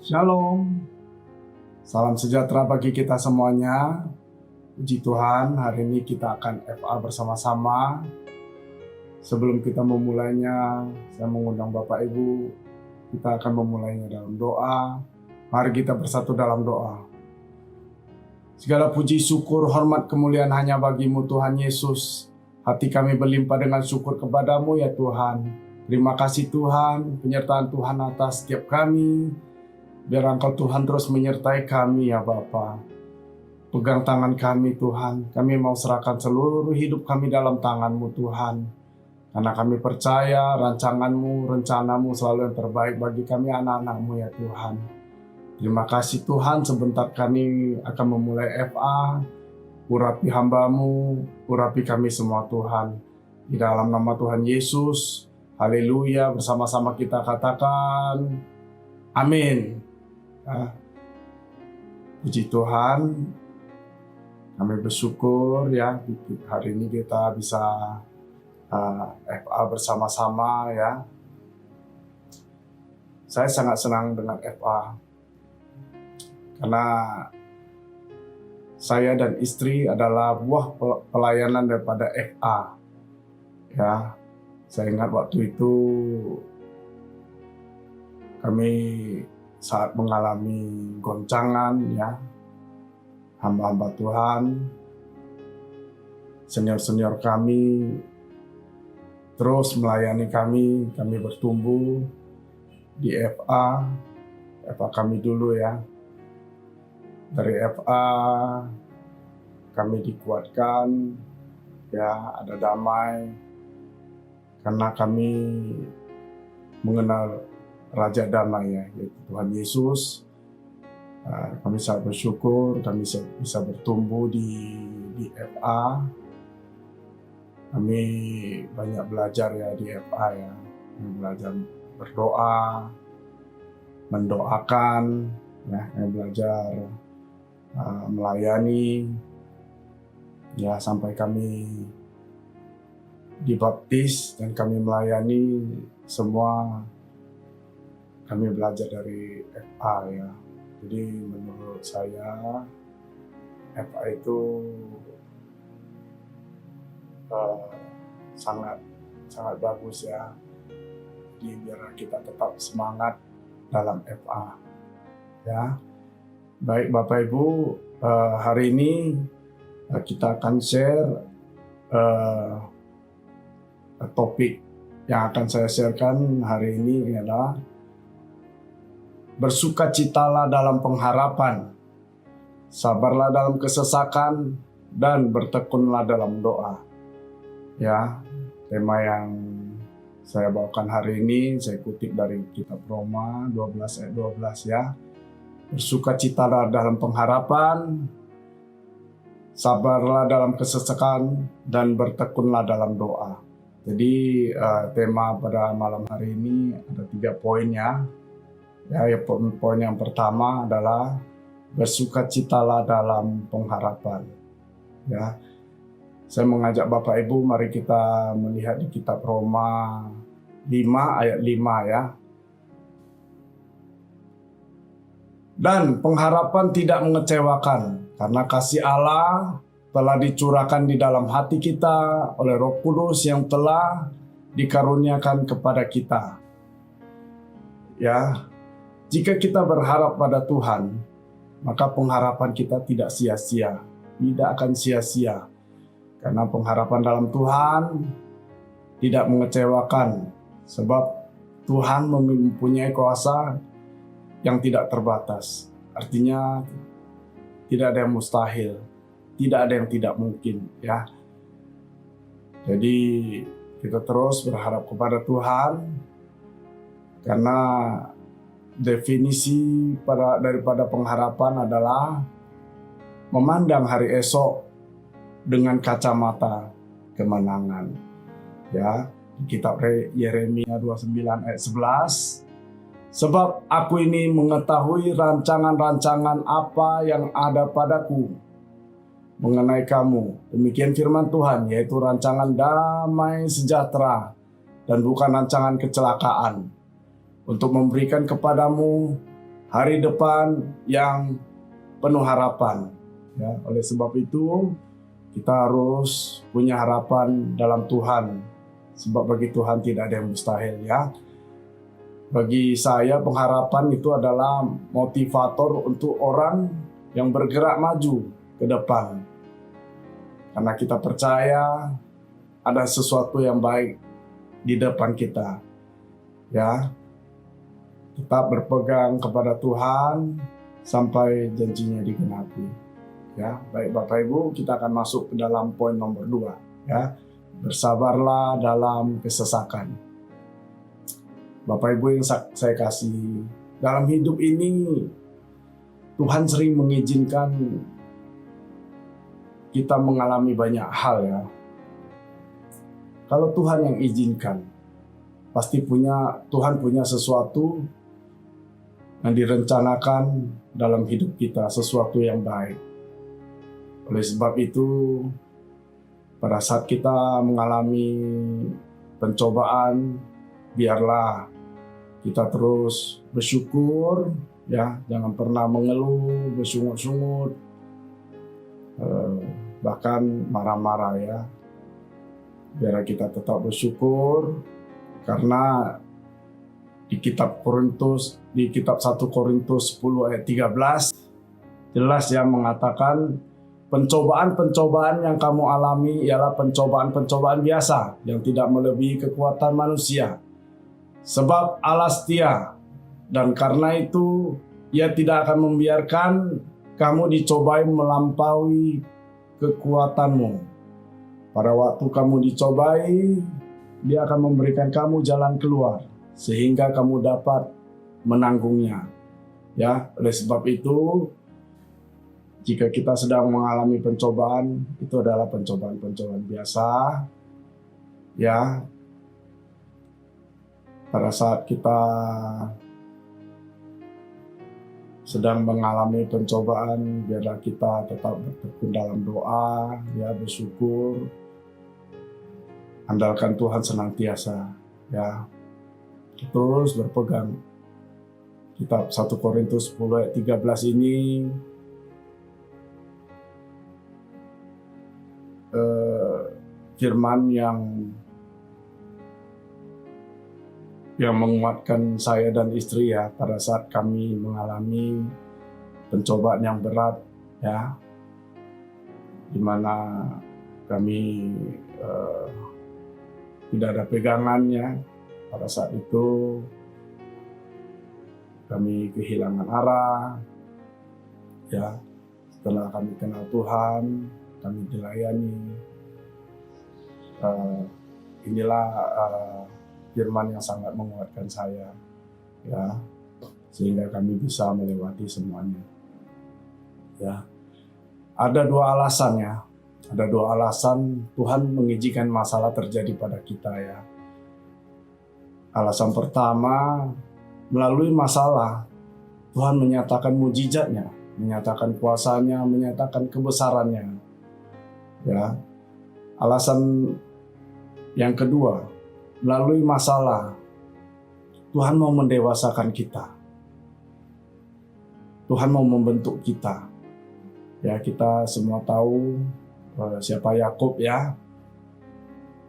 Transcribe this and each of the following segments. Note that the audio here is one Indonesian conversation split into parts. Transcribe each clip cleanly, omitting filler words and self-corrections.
Shalom, salam sejahtera bagi kita semuanya. Puji Tuhan, hari ini kita akan FA bersama-sama. Sebelum kita memulainya, saya mengundang Bapak Ibu, kita akan memulainya dalam doa. Mari kita bersatu dalam doa. Segala puji, syukur, hormat, kemuliaan hanya bagi-Mu Tuhan Yesus. Hati kami berlimpah dengan syukur kepadamu ya Tuhan. Terima kasih Tuhan, penyertaan Tuhan atas setiap kami. Biar Engkau Tuhan terus menyertai kami ya Bapa. Pegang tangan kami Tuhan. Kami mau serahkan seluruh hidup kami dalam tangan-Mu Tuhan. Karena kami percaya rancangan-Mu, rencana-Mu selalu yang terbaik bagi kami anak-anak-Mu ya Tuhan. Terima kasih Tuhan, sebentar kami akan memulai FA. Urapi hamba-Mu, urapi kami semua Tuhan. Di dalam nama Tuhan Yesus, haleluya, bersama-sama kita katakan, amin. Puji Tuhan, kami bersyukur ya hari ini kita bisa FA bersama-sama ya. Saya sangat senang dengan FA karena saya dan istri adalah buah pelayanan daripada FA ya. Saya ingat waktu itu kami saat mengalami goncangan ya, hamba-hamba Tuhan, senior-senior kami terus melayani kami bertumbuh di FA kami dulu ya. Dari FA kami dikuatkan ya, ada damai karena kami mengenal Raja Damai ya, yaitu Tuhan Yesus. Kami sangat bersyukur kami bisa bertumbuh di FA. Kami banyak belajar ya di FA ya. Kami belajar berdoa, mendoakan, ya, kami belajar melayani, ya sampai kami dibaptis dan kami melayani semua. Kami belajar dari FA ya. Jadi menurut saya FA itu sangat bagus ya. Jadi biar kita tetap semangat dalam FA ya. Baik Bapak Ibu, hari ini kita akan share topik yang akan saya sharekan hari ini adalah bersukacitalah dalam pengharapan, sabarlah dalam kesesakan, dan bertekunlah dalam doa. Ya, tema yang saya bawakan hari ini saya kutip dari kitab Roma 12 ayat 12 ya. Bersukacitalah dalam pengharapan, sabarlah dalam kesesakan, dan bertekunlah dalam doa. Jadi tema pada malam hari ini ada 3 poin ya. Ya, poin yang pertama adalah bersukacitalah dalam pengharapan. Ya, saya mengajak Bapak Ibu, mari kita melihat di kitab Roma 5 ayat 5 ya. Dan pengharapan tidak mengecewakan, karena kasih Allah telah dicurahkan di dalam hati kita oleh Roh Kudus yang telah dikaruniakan kepada kita. Ya. Jika kita berharap pada Tuhan, maka pengharapan kita tidak sia-sia, tidak akan sia-sia. Karena pengharapan dalam Tuhan tidak mengecewakan, sebab Tuhan mempunyai kuasa yang tidak terbatas. Artinya tidak ada yang mustahil, tidak ada yang tidak mungkin ya. Jadi kita terus berharap kepada Tuhan, karena definisi daripada pengharapan adalah memandang hari esok dengan kacamata kemenangan. Ya, di kitab Yeremia 29 ayat 11. Sebab aku ini mengetahui rancangan-rancangan apa yang ada padaku mengenai kamu. Demikian firman Tuhan, yaitu rancangan damai sejahtera dan bukan rancangan kecelakaan, untuk memberikan kepadamu hari depan yang penuh harapan. Ya, oleh sebab itu kita harus punya harapan dalam Tuhan, sebab bagi Tuhan tidak ada yang mustahil. Ya, bagi saya pengharapan itu adalah motivator untuk orang yang bergerak maju ke depan, karena kita percaya ada sesuatu yang baik di depan kita. Ya, tetap berpegang kepada Tuhan sampai janjinya digenapi. Ya, baik Bapak Ibu, kita akan masuk ke dalam poin nomor 2. Ya, bersabarlah dalam kesesakan. Bapak Ibu yang saya kasih, dalam hidup ini Tuhan sering mengizinkan kita mengalami banyak hal ya. Kalau Tuhan yang izinkan, pasti Tuhan punya sesuatu yang direncanakan dalam hidup kita, sesuatu yang baik. Oleh sebab itu, pada saat kita mengalami pencobaan, biarlah kita terus bersyukur, ya, jangan pernah mengeluh, bersungut-sungut, bahkan marah-marah ya. Biar kita tetap bersyukur, karena di kitab 1 Korintus 10 ayat 13 jelas yang mengatakan pencobaan-pencobaan yang kamu alami ialah pencobaan-pencobaan biasa yang tidak melebihi kekuatan manusia. Sebab Allah setia, dan karena itu Ia tidak akan membiarkan kamu dicobai melampaui kekuatanmu. Pada waktu kamu dicobai, Dia akan memberikan kamu jalan keluar sehingga kamu dapat menanggungnya. Ya, oleh sebab itu, jika kita sedang mengalami pencobaan, itu adalah pencobaan-pencobaan biasa. Ya, pada saat kita sedang mengalami pencobaan, biarlah kita tetap bertekun dalam doa, ya, bersyukur, andalkan Tuhan senantiasa, ya, terus berpegang. Kitab 1 Korintus 10 ayat 13 ini firman yang menguatkan saya dan istri ya pada saat kami mengalami pencobaan yang berat ya, di mana kami tidak ada pegangannya. Pada saat itu kami kehilangan arah ya. Setelah kami kenal Tuhan, kami dilayani. Inilah firman yang sangat menguatkan saya ya, sehingga kami bisa melewati semuanya ya. Ada dua alasan ya, ada dua alasan Tuhan mengizinkan masalah terjadi pada kita ya. Alasan pertama, melalui masalah Tuhan menyatakan mujizatnya, menyatakan kuasanya, menyatakan kebesarannya ya. Alasan yang kedua, melalui masalah Tuhan mau mendewasakan kita, Tuhan mau membentuk kita ya. Kita semua tahu siapa Yakub ya.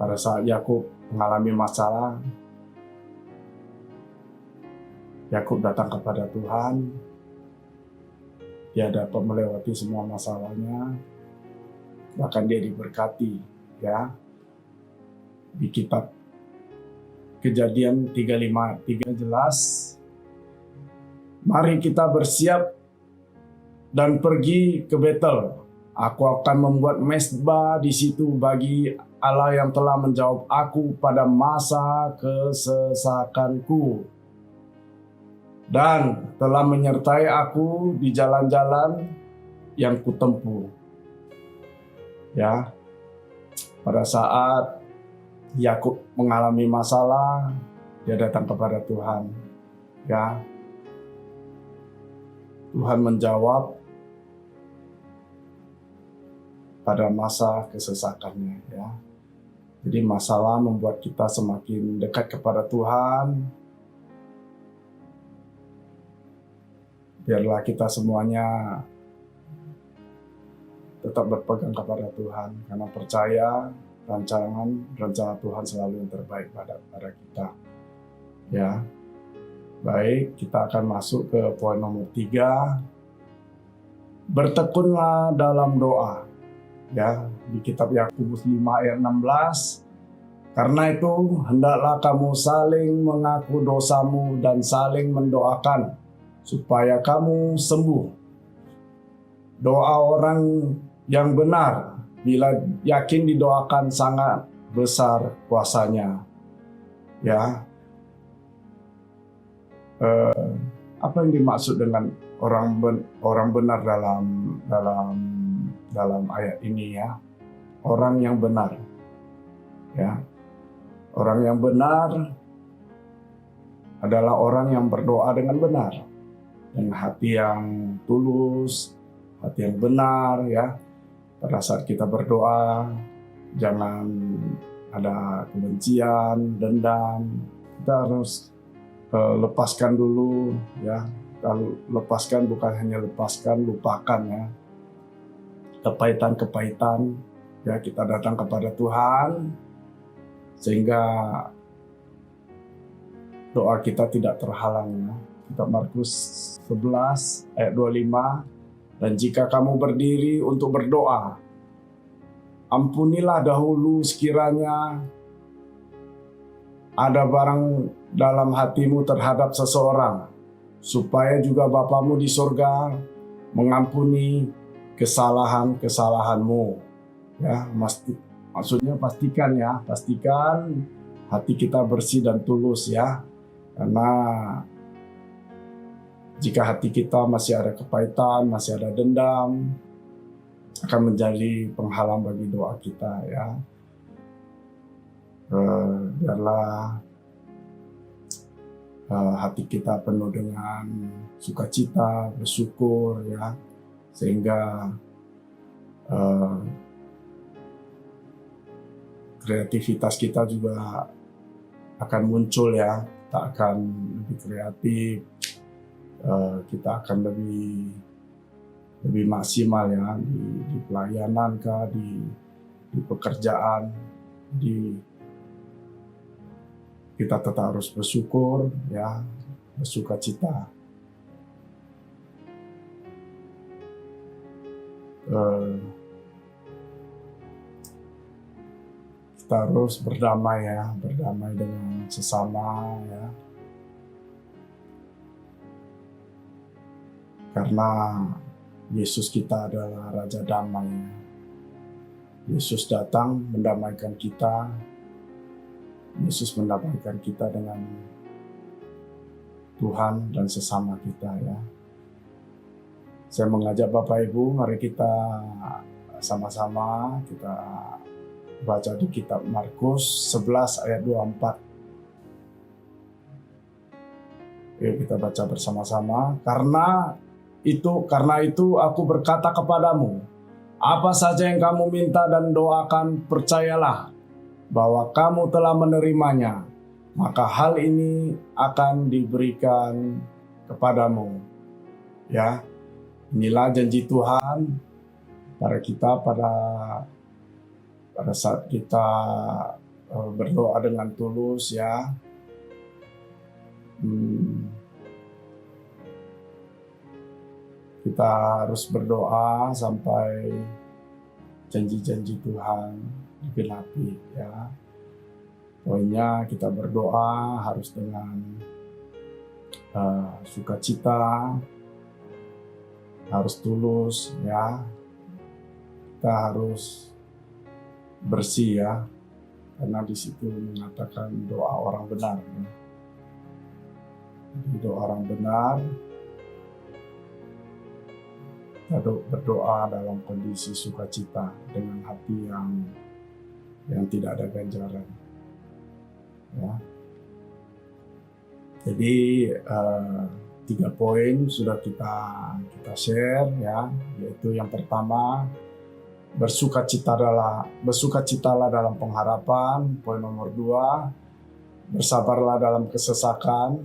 Pada saat Yakub mengalami masalah, Yakub datang kepada Tuhan, dia dapat melewati semua masalahnya, bahkan dia diberkati ya. Di kitab Kejadian 35:3 jelas, mari kita bersiap dan pergi ke Betel. Aku akan membuat mezbah di situ bagi Allah yang telah menjawab aku pada masa kesesakanku dan telah menyertai aku di jalan-jalan yang kutempuh. Ya, pada saat Yakub mengalami masalah, dia datang kepada Tuhan. Ya, Tuhan menjawab pada masa kesesakannya. Ya, jadi masalah membuat kita semakin dekat kepada Tuhan. biarlah kita semuanya tetap berpegang kepada Tuhan, karena percaya rencana Tuhan selalu yang terbaik pada kita. Ya, baik, kita akan masuk ke poin nomor 3. Bertekunlah dalam doa. Ya, di kitab Yakobus 5 ayat 16. Karena itu hendaklah kamu saling mengaku dosamu dan saling mendoakan supaya kamu sembuh. Doa orang yang benar bila yakin didoakan sangat besar kuasanya. Ya, apa yang dimaksud dengan orang benar dalam ayat ini ya? Orang yang benar, ya. Orang yang benar adalah orang yang berdoa dengan benar, dengan hati yang tulus, hati yang benar, ya. Pada saat kita berdoa, jangan ada kebencian, dendam. Kita harus lepaskan dulu, ya. Kalau lepaskan bukan hanya lepaskan, lupakan ya. Kepahitan-kepahitan, ya, kita datang kepada Tuhan sehingga doa kita tidak terhalang ya. Kitab Markus 11 ayat 25. Dan jika kamu berdiri untuk berdoa, ampunilah dahulu sekiranya ada barang dalam hatimu terhadap seseorang, supaya juga Bapamu di sorga mengampuni kesalahan-kesalahanmu. Ya, maksudnya pastikan hati kita bersih dan tulus ya. Karena jika hati kita masih ada kepahitan, masih ada dendam, akan menjadi penghalang bagi doa kita ya. Biarlah hati kita penuh dengan sukacita, bersyukur ya, sehingga kreativitas kita juga akan muncul ya. Kita akan lebih kreatif, kita akan lebih maksimal ya di pelayanan kah, di pekerjaan, kita tetap harus bersyukur ya, bersukacita. Kita harus berdamai dengan sesama ya. Karena Yesus kita adalah Raja Damai. Yesus datang mendamaikan kita. Yesus mendamaikan kita dengan Tuhan dan sesama kita ya. Saya mengajak Bapak Ibu, mari kita sama-sama kita baca di kitab Markus 11 ayat 24. Yuk kita baca bersama-sama. Karena itu aku berkata kepadamu, apa saja yang kamu minta dan doakan, percayalah bahwa kamu telah menerimanya, maka hal ini akan diberikan kepadamu. Ya, inilah janji Tuhan pada kita pada saat kita berdoa dengan tulus ya. Kita harus berdoa sampai janji-janji Tuhan digenapi ya. Pokoknya kita berdoa harus dengan sukacita, harus tulus ya. Kita harus bersih ya, karena di situ mengatakan doa orang benar ya. Jadi doa orang benar, kita berdoa dalam kondisi sukacita dengan hati yang tidak ada ganjaran ya. Jadi 3 poin sudah kita share ya, yaitu yang pertama, bersukacitalah dalam pengharapan. Poin nomor 2, bersabarlah dalam kesesakan.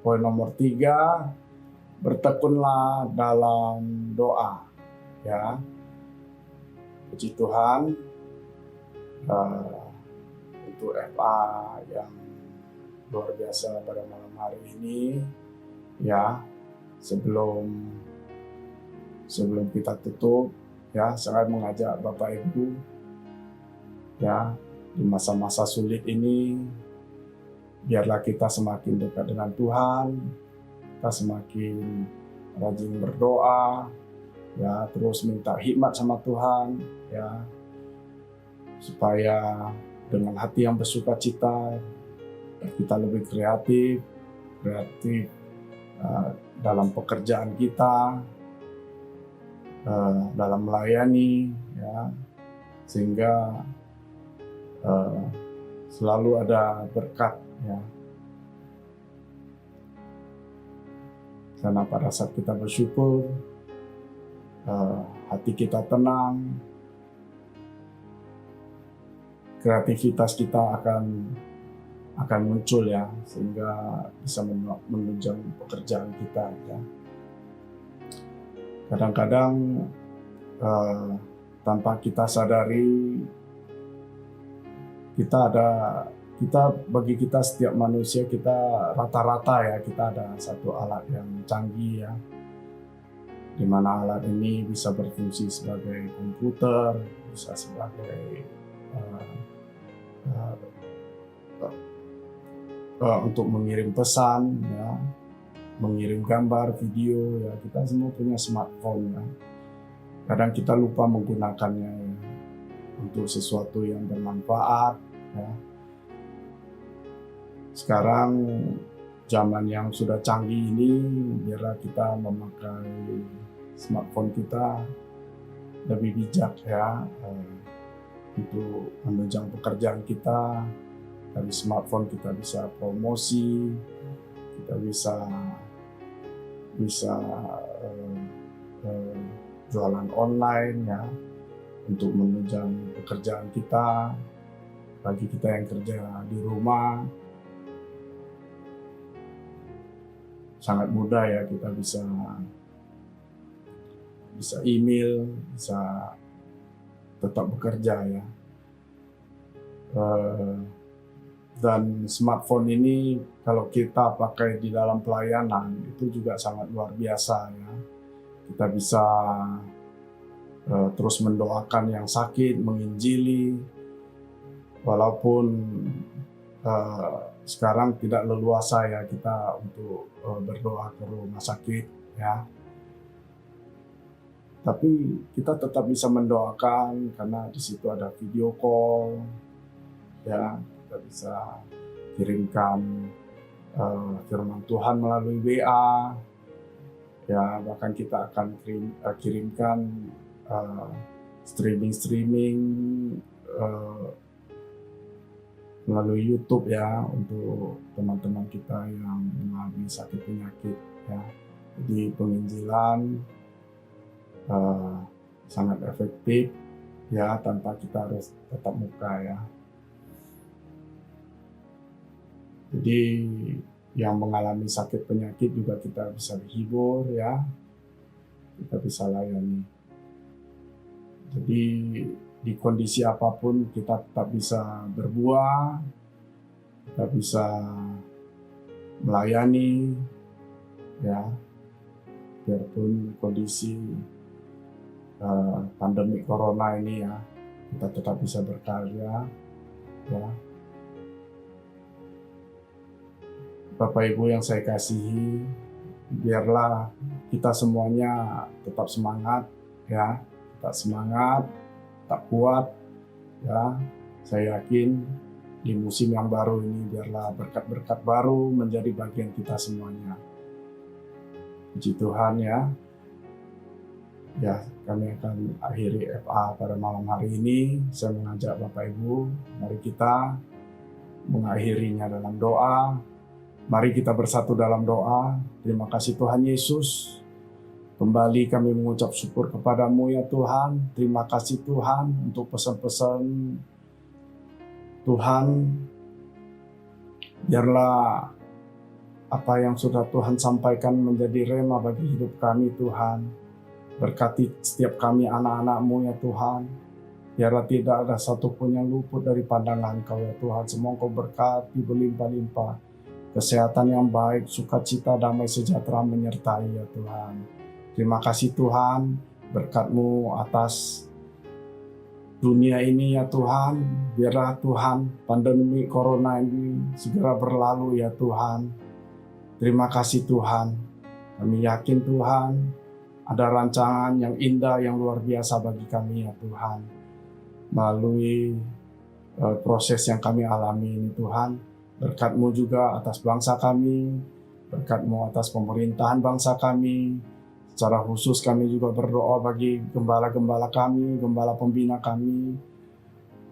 Poin nomor 3, bertekunlah dalam doa, ya. Puji Tuhan untuk FA yang luar biasa pada malam hari ini, ya. Sebelum kita tutup, ya, saya mengajak Bapak Ibu, ya, di masa-masa sulit ini, biarlah kita semakin dekat dengan Tuhan, kita semakin rajin berdoa, ya, terus minta hikmat sama Tuhan, ya, supaya dengan hati yang bersukacita kita lebih kreatif dalam pekerjaan kita, dalam melayani, ya, sehingga selalu ada berkat, ya. Karena pada saat kita bersyukur, hati kita tenang, kreativitas kita akan muncul, ya, sehingga bisa menunjang pekerjaan kita, ya. Kadang-kadang tanpa kita sadari, bagi kita setiap manusia, kita rata-rata, ya, kita ada satu alat yang canggih, ya, di mana alat ini bisa berfungsi sebagai komputer, bisa sebagai untuk mengirim pesan, ya, mengirim gambar, video, ya. Kita semua punya smartphone, ya. Kadang kita lupa menggunakannya, ya, untuk sesuatu yang bermanfaat, ya. Sekarang zaman yang sudah canggih ini, biarlah kita memakai smartphone kita lebih bijak, ya, untuk menunjang pekerjaan kita. Dari smartphone kita bisa promosi, kita bisa jualan online, ya, untuk menunjang pekerjaan kita. Bagi kita yang kerja di rumah, sangat mudah, ya, kita bisa email, bisa tetap bekerja, ya. Dan smartphone ini kalau kita pakai di dalam pelayanan itu juga sangat luar biasa, ya. Kita bisa terus mendoakan yang sakit, menginjili, walaupun sekarang tidak leluasa, ya, kita untuk berdoa ke rumah sakit, ya. Tapi kita tetap bisa mendoakan karena di situ ada video call, ya. Kita bisa kirimkan firman Tuhan melalui WA, ya, bahkan kita akan kirimkan streaming melalui YouTube, ya, untuk teman-teman kita yang mengalami sakit penyakit, ya. Jadi penginjilan sangat efektif, ya, tanpa kita harus tatap muka, ya. Jadi yang mengalami sakit penyakit juga kita bisa dihibur, ya, kita bisa layani. Jadi di kondisi apapun kita tetap bisa berbuah, kita bisa melayani, ya, biarpun kondisi pandemi corona ini, ya, kita tetap bisa berkarya, ya. Bapak Ibu yang saya kasihi, biarlah kita semuanya tetap semangat, ya, tetap semangat, tetap kuat, ya. Saya yakin di musim yang baru ini biarlah berkat-berkat baru menjadi bagian kita semuanya. Puji Tuhan, ya. Ya, kami akan akhiri FA pada malam hari ini. Saya mengajak Bapak Ibu, mari kita mengakhirinya dalam doa. Mari kita bersatu dalam doa. Terima kasih Tuhan Yesus. Kembali kami mengucap syukur kepadamu, ya Tuhan. Terima kasih Tuhan untuk pesan-pesan Tuhan. Biarlah Apa yang sudah Tuhan sampaikan menjadi rema bagi hidup kami Tuhan. Berkati setiap kami anak-anak-Mu ya Tuhan. Biarlah tidak ada satupun yang luput dari pandangan Kau ya Tuhan. Semua Kau berkati berlimpah-limpah. Kesehatan yang baik, sukacita, damai sejahtera menyertai ya Tuhan. Terima kasih Tuhan, berkat-Mu atas dunia ini ya Tuhan. Biarlah Tuhan pandemi corona ini segera berlalu ya Tuhan. Terima kasih Tuhan. Kami yakin Tuhan ada rancangan yang indah, yang luar biasa bagi kami ya Tuhan. Melalui proses yang kami alami ini Tuhan. Berkat-Mu juga atas bangsa kami. Berkat-Mu atas pemerintahan bangsa kami. Secara khusus kami juga berdoa bagi gembala-gembala kami, gembala pembina kami,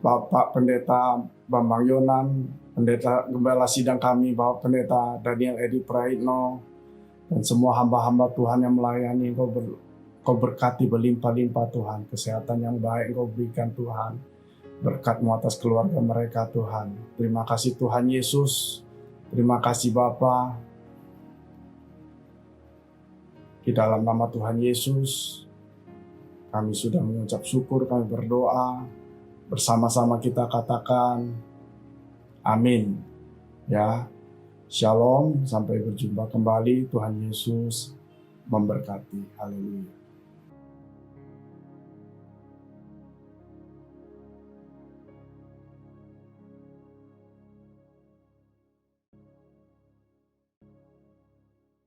Bapak Pendeta Bambang Yonan, Pendeta Gembala Sidang kami, Bapak Pendeta Daniel Edi Praitno, dan semua hamba-hamba Tuhan yang melayani. Kau berkati berlimpah-limpah Tuhan. Kesehatan yang baik Kau berikan Tuhan. Berkat-Mu atas keluarga mereka Tuhan. Terima kasih Tuhan Yesus. Terima kasih Bapa. Di dalam nama Tuhan Yesus, kami sudah mengucap syukur, kami berdoa. Bersama-sama kita katakan, amin. Ya, shalom, sampai berjumpa kembali. Tuhan Yesus memberkati. Haleluya.